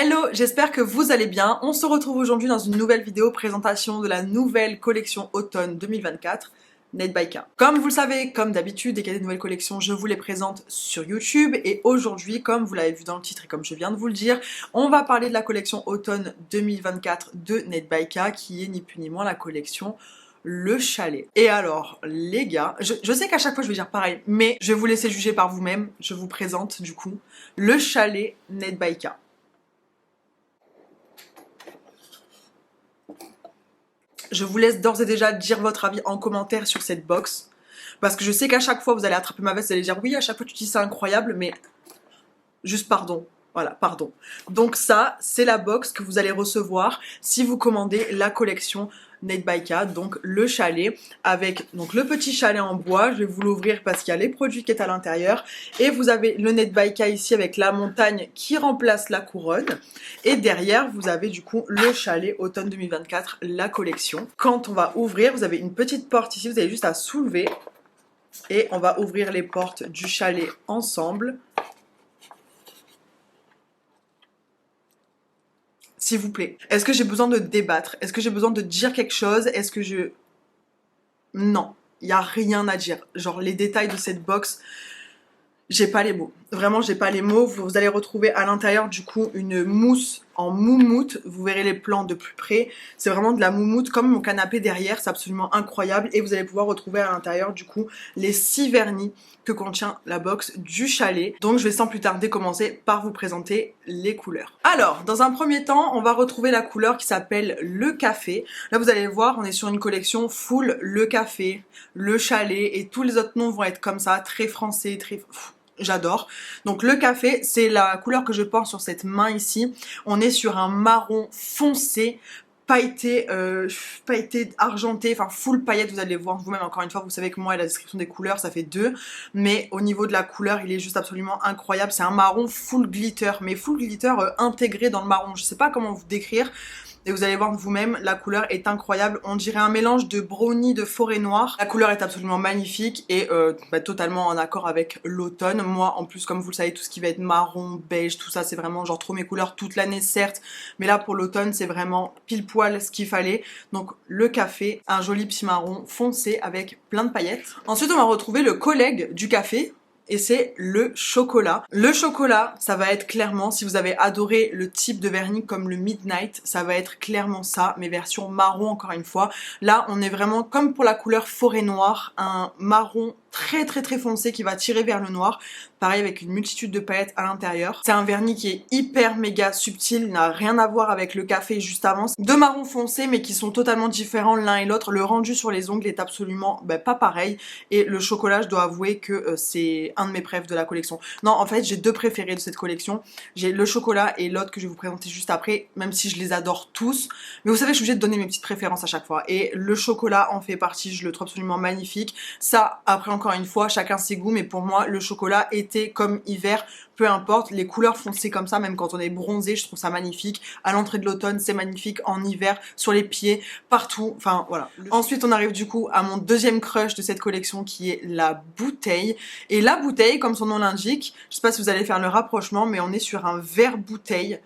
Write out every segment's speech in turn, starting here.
Hello, j'espère que vous allez bien. On se retrouve aujourd'hui dans une nouvelle vidéo présentation de la nouvelle collection automne 2024 Nate by K. Comme vous le savez, comme d'habitude, dès qu'il y a des nouvelles collections, je vous les présente sur YouTube. Et aujourd'hui, comme vous l'avez vu dans le titre et comme je viens de vous le dire, on va parler de la collection automne 2024 de Nate by K, qui est ni plus ni moins la collection Le Chalet. Et alors, les gars, je sais qu'à chaque fois je vais dire pareil, mais je vais vous laisser juger par vous-même. Je vous présente du coup Le Chalet Nate by K. Je vous laisse d'ores et déjà dire votre avis en commentaire sur cette box. Parce que je sais qu'à chaque fois, vous allez attraper ma veste, vous allez dire oui, à chaque fois tu dis c'est incroyable, mais juste pardon. Voilà, pardon. Donc ça, c'est la box que vous allez recevoir si vous commandez la collection Nate by K, donc le chalet, avec donc le petit chalet en bois. Je vais vous l'ouvrir parce qu'il y a les produits qui sont à l'intérieur. Et vous avez le Nate by K ici avec la montagne qui remplace la couronne. Et derrière, vous avez du coup le chalet automne 2024, la collection. Quand on va ouvrir, vous avez une petite porte ici, vous avez juste à soulever. Et on va ouvrir les portes du chalet ensemble. S'il vous plaît. Est-ce que j'ai besoin de débattre? Est-ce que j'ai besoin de dire quelque chose? Est-ce que je... Non, il n'y a rien à dire. Genre, les détails de cette box, j'ai pas les mots. Vraiment, j'ai pas les mots. Vous allez retrouver à l'intérieur, du coup, une mousse en moumoute. Vous verrez les plans de plus près. C'est vraiment de la moumoute, comme mon canapé derrière. C'est absolument incroyable. Et vous allez pouvoir retrouver à l'intérieur, du coup, les 6 vernis que contient la box du chalet. Donc, je vais sans plus tarder commencer par vous présenter les couleurs. Alors, dans un premier temps, on va retrouver la couleur qui s'appelle le café. Là, vous allez voir, on est sur une collection full le café, le chalet, et tous les autres noms vont être comme ça, très français, très... J'adore. Donc le café, c'est la couleur que je porte sur cette main ici. On est sur un marron foncé, pailleté, argenté, enfin full paillette, vous allez voir vous-même encore une fois, vous savez que moi la description des couleurs ça fait 2, mais au niveau de la couleur il est juste absolument incroyable. C'est un marron full glitter, mais full glitter intégré dans le marron, je sais pas comment vous décrire. Et vous allez voir vous-même, la couleur est incroyable. On dirait un mélange de brownie de forêt noire. La couleur est absolument magnifique et totalement en accord avec l'automne. Moi, en plus, comme vous le savez, tout ce qui va être marron, beige, tout ça, c'est vraiment genre trop mes couleurs toute l'année, certes. Mais là, pour l'automne, c'est vraiment pile poil ce qu'il fallait. Donc, le café, un joli petit marron foncé avec plein de paillettes. Ensuite, on va retrouver le collègue du café. Et c'est le chocolat. Le chocolat, ça va être clairement, si vous avez adoré le type de vernis comme le Midnight, ça va être clairement ça, mais version marron encore une fois. Là, on est vraiment comme pour la couleur forêt noire, un marron très foncé qui va tirer vers le noir. Pareil avec une multitude de paillettes à l'intérieur. C'est un vernis qui est hyper méga subtil, n'a rien à voir avec le café juste avant. Deux marrons foncés mais qui sont totalement différents l'un et l'autre. Le rendu sur les ongles est absolument pas pareil. Et le chocolat, je dois avouer que c'est un de mes préfs de la collection. Non, en fait, j'ai 2 préférés de cette collection. J'ai le chocolat et l'autre que je vais vous présenter juste après, même si je les adore tous. Mais vous savez, je suis obligée de donner mes petites préférences à chaque fois. Et le chocolat en fait partie, je le trouve absolument magnifique. Ça, après encore une fois, chacun ses goûts, mais pour moi, le chocolat, été comme hiver, peu importe, les couleurs foncées comme ça, même quand on est bronzé, je trouve ça magnifique. À l'entrée de l'automne, c'est magnifique. En hiver, sur les pieds, partout, enfin voilà. Ensuite, on arrive du coup à mon deuxième crush de cette collection qui est la bouteille. Et la bouteille, comme son nom l'indique, je sais pas si vous allez faire le rapprochement, mais on est sur un verre bouteille.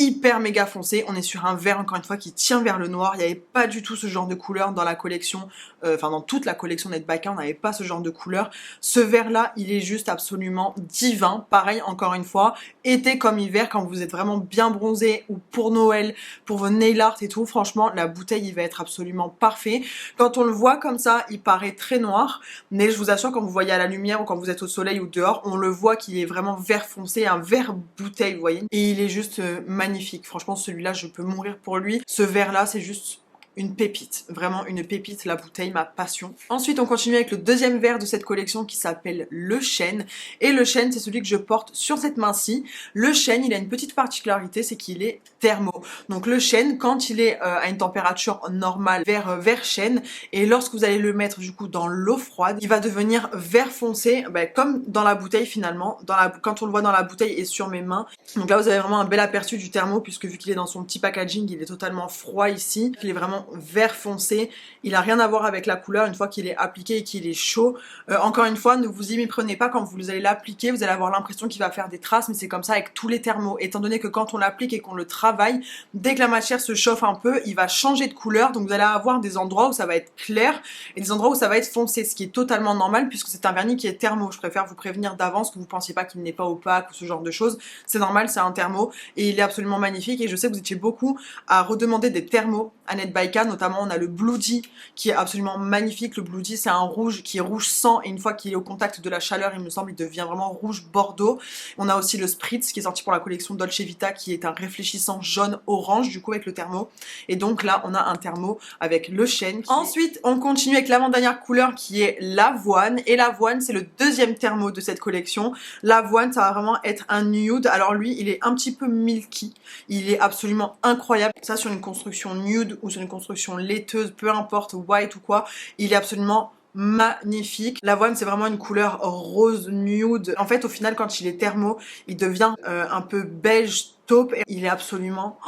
Hyper méga foncé, on est sur un vert encore une fois qui tient vers le noir. Il n'y avait pas du tout ce genre de couleur dans la collection, enfin dans toute la collection Nate by K, on n'avait pas ce genre de couleur. Ce vert là, il est juste absolument divin. Pareil encore une fois, été comme hiver, quand vous êtes vraiment bien bronzé ou pour Noël, pour vos nail art et tout, franchement la bouteille il va être absolument parfait. Quand on le voit comme ça, il paraît très noir, mais je vous assure quand vous voyez à la lumière ou quand vous êtes au soleil ou dehors, on le voit qu'il est vraiment vert foncé, un vert bouteille, vous voyez. Et il est juste magnifique. Franchement, celui-là, je peux mourir pour lui. Ce verre-là, c'est juste une pépite, vraiment une pépite, la bouteille, ma passion. Ensuite, on continue avec le deuxième verre de cette collection qui s'appelle le chêne. Et le chêne, c'est celui que je porte sur cette main-ci. Le chêne, il a une petite particularité, c'est qu'il est thermo. Donc le chêne, quand il est à une température normale, vert chêne, et lorsque vous allez le mettre du coup dans l'eau froide, il va devenir vert foncé, comme dans la bouteille finalement. Quand on le voit dans la bouteille et sur mes mains. Donc là, vous avez vraiment un bel aperçu du thermo, puisque vu qu'il est dans son petit packaging, il est totalement froid ici. Il est vraiment vraiment vert foncé. Il a rien à voir avec la couleur une fois qu'il est appliqué et qu'il est chaud. Encore une fois, ne vous y méprenez pas, quand vous allez l'appliquer, vous allez avoir l'impression qu'il va faire des traces, mais c'est comme ça avec tous les thermos. Étant donné que quand on l'applique et qu'on le travaille, dès que la matière se chauffe un peu, il va changer de couleur, donc vous allez avoir des endroits où ça va être clair et des endroits où ça va être foncé, ce qui est totalement normal puisque c'est un vernis qui est thermo. Je préfère vous prévenir d'avance que vous ne pensiez pas qu'il n'est pas opaque ou ce genre de choses. C'est normal, c'est un thermo et il est absolument magnifique, et je sais que vous étiez beaucoup à redemander des thermos à Net by Ka. Notamment on a le Bloody qui est absolument magnifique. Le Bloody, c'est un rouge qui est rouge sang, et une fois qu'il est au contact de la chaleur, il me semble, il devient vraiment rouge bordeaux. On a aussi le Spritz qui est sorti pour la collection Dolce Vita, qui est un réfléchissant jaune orange du coup avec le thermo, et donc là on a un thermo avec le chêne. Ensuite on continue avec l'avant-dernière couleur qui est l'avoine, et l'avoine c'est le deuxième thermo de cette collection. L'avoine, ça va vraiment être un nude. Alors lui il est un petit peu milky, il est absolument incroyable. Ça, sur une construction nude ou sur une construction laiteuse, peu importe, white ou quoi, il est absolument magnifique. L'avoine, c'est vraiment une couleur rose nude. En fait, au final, quand il est thermo, il devient un peu beige taupe, et il est absolument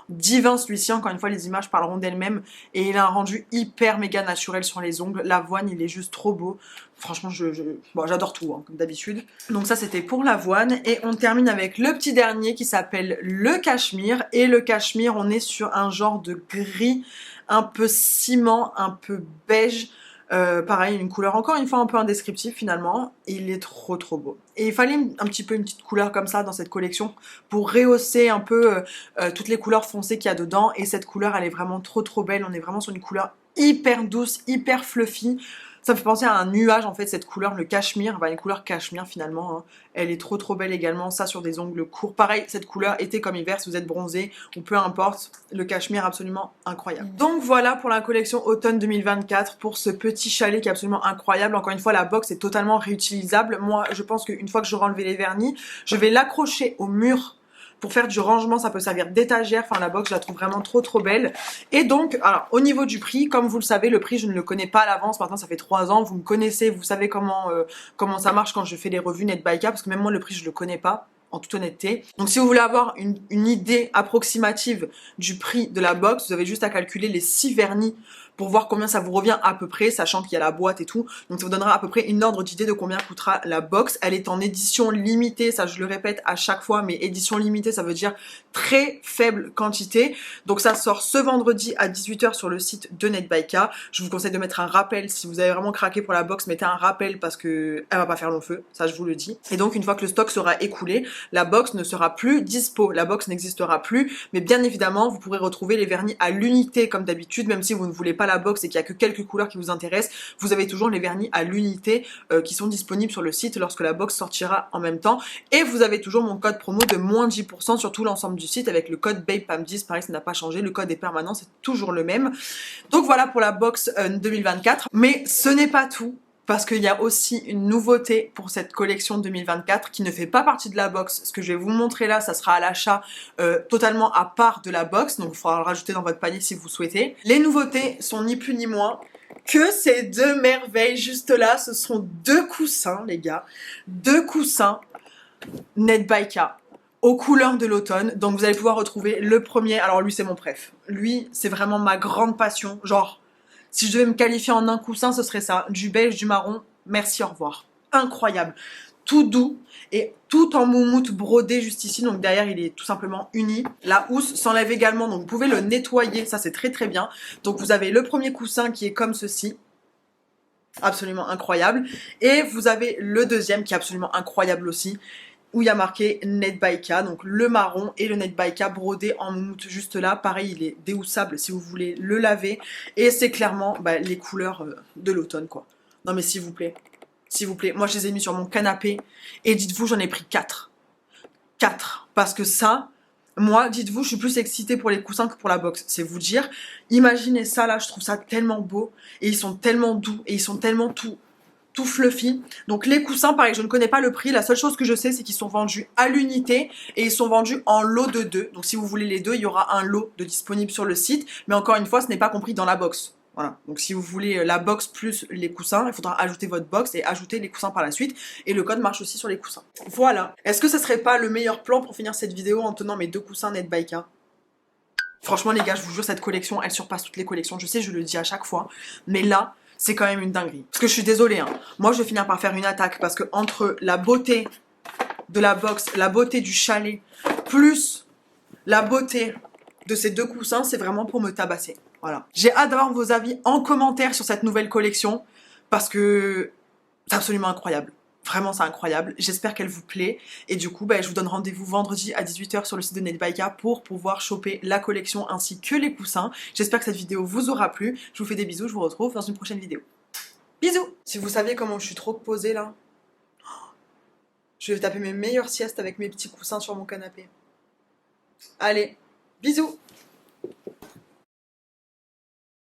divin celui-ci. Encore une fois, les images parleront d'elles-mêmes, et il a un rendu hyper méga naturel sur les ongles. L'avoine, il est juste trop beau. Franchement, bon, j'adore tout, hein, comme d'habitude. Donc ça, c'était pour l'avoine. Et on termine avec le petit dernier qui s'appelle le cachemire. Et le cachemire, on est sur un genre de gris, un peu ciment, un peu beige. Pareil, une couleur encore une fois un peu indescriptible finalement. Et il est trop beau. Et il fallait un petit peu une petite couleur comme ça dans cette collection pour rehausser un peu toutes les couleurs foncées qu'il y a dedans. Et cette couleur, elle est vraiment trop belle. On est vraiment sur une couleur hyper douce, hyper fluffy. Ça me fait penser à un nuage en fait, cette couleur, le cachemire, une couleur cachemire finalement, hein. Elle est trop belle également, ça sur des ongles courts. Pareil, cette couleur été comme hiver, si vous êtes bronzé ou peu importe, le cachemire absolument incroyable. Donc voilà pour la collection automne 2024, pour ce petit chalet qui est absolument incroyable. Encore une fois, la box est totalement réutilisable. Moi, je pense qu'une fois que j'aurai enlevé les vernis, je vais l'accrocher au mur pour faire du rangement. Ça peut servir d'étagère. Enfin, la box, je la trouve vraiment trop belle. Et donc, alors, au niveau du prix, comme vous le savez, le prix, je ne le connais pas à l'avance. Maintenant, ça fait 3 ans. Vous me connaissez, vous savez comment ça marche quand je fais les revues Net by Ka, parce que même moi, le prix, je le connais pas, en toute honnêteté. Donc si vous voulez avoir une idée approximative du prix de la box, vous avez juste à calculer les 6 vernis pour voir combien ça vous revient à peu près, sachant qu'il y a la boîte et tout. Donc ça vous donnera à peu près une ordre d'idée de combien coûtera la box. Elle est en édition limitée, ça je le répète à chaque fois, mais édition limitée, ça veut dire très faible quantité. Donc ça sort ce vendredi à 18 h sur le site de Net by Ka. Je vous conseille de mettre un rappel si vous avez vraiment craqué pour la box. Mettez un rappel parce que elle va pas faire long feu, ça je vous le dis. Et donc une fois que le stock sera écoulé, la box ne sera plus dispo, la box n'existera plus, mais bien évidemment vous pourrez retrouver les vernis à l'unité comme d'habitude. Même si vous ne voulez pas la box et qu'il n'y a que quelques couleurs qui vous intéressent, vous avez toujours les vernis à l'unité qui sont disponibles sur le site lorsque la box sortira en même temps. Et vous avez toujours mon code promo de moins 10% sur tout l'ensemble du site avec le code BABEPAM10. Pareil, ça n'a pas changé, le code est permanent, c'est toujours le même. Donc voilà pour la box 2024. Mais ce n'est pas tout, parce qu'il y a aussi une nouveauté pour cette collection 2024 qui ne fait pas partie de la box. Ce que je vais vous montrer là, ça sera à l'achat totalement à part de la box, donc il faudra le rajouter dans votre panier si vous souhaitez. Les nouveautés sont ni plus ni moins que ces 2 merveilles juste là. Ce sont 2 coussins, les gars, 2 coussins Net by Ka aux couleurs de l'automne. Donc vous allez pouvoir retrouver le premier. Alors lui, c'est mon préf. Lui, c'est vraiment ma grande passion. Genre, si je devais me qualifier en un coussin, ce serait ça. Du beige, du marron, merci, au revoir. Incroyable. Tout doux et tout en moumoute brodé juste ici. Donc derrière, il est tout simplement uni. La housse s'enlève également, donc vous pouvez le nettoyer. Ça, c'est très bien. Donc vous avez le premier coussin qui est comme ceci. Absolument incroyable. Et vous avez le deuxième qui est absolument incroyable aussi, où il y a marqué Net by Ka, donc le marron et le Net by Ka brodé en moumoute juste là. Pareil, il est déhoussable si vous voulez le laver. Et c'est clairement les couleurs de l'automne, quoi. Non mais s'il vous plaît, moi je les ai mis sur mon canapé et dites-vous, j'en ai pris 4. 4. Parce que ça, moi, dites-vous, je suis plus excitée pour les coussins que pour la box. C'est vous dire. Imaginez ça là, je trouve ça tellement beau. Et ils sont tellement doux et ils sont tellement tout fluffy. Donc les coussins, pareil, je ne connais pas le prix. La seule chose que je sais, c'est qu'ils sont vendus à l'unité et ils sont vendus en lot de 2. Donc si vous voulez les 2, il y aura un lot de disponible sur le site. Mais encore une fois, ce n'est pas compris dans la box. Voilà. Donc si vous voulez la box plus les coussins, il faudra ajouter votre box et ajouter les coussins par la suite. Et le code marche aussi sur les coussins. Voilà. Est-ce que ce serait pas le meilleur plan pour finir cette vidéo en tenant mes 2 coussins Net by Ka? Franchement, les gars, je vous jure, cette collection, elle surpasse toutes les collections. Je sais, je le dis à chaque fois. Mais là, c'est quand même une dinguerie. Parce que je suis désolée, hein. Moi, je vais finir par faire une attaque. Parce que entre la beauté de la box, la beauté du chalet, plus la beauté de ces deux coussins, c'est vraiment pour me tabasser. Voilà. J'ai hâte d'avoir vos avis en commentaire sur cette nouvelle collection. Parce que c'est absolument incroyable. Vraiment, c'est incroyable. J'espère qu'elle vous plaît. Et du coup, je vous donne rendez-vous vendredi à 18 h sur le site de Netbyka pour pouvoir choper la collection ainsi que les coussins. J'espère que cette vidéo vous aura plu. Je vous fais des bisous. Je vous retrouve dans une prochaine vidéo. Bisous! Si vous saviez comment je suis trop posée là, je vais taper mes meilleures siestes avec mes petits coussins sur mon canapé. Allez, bisous!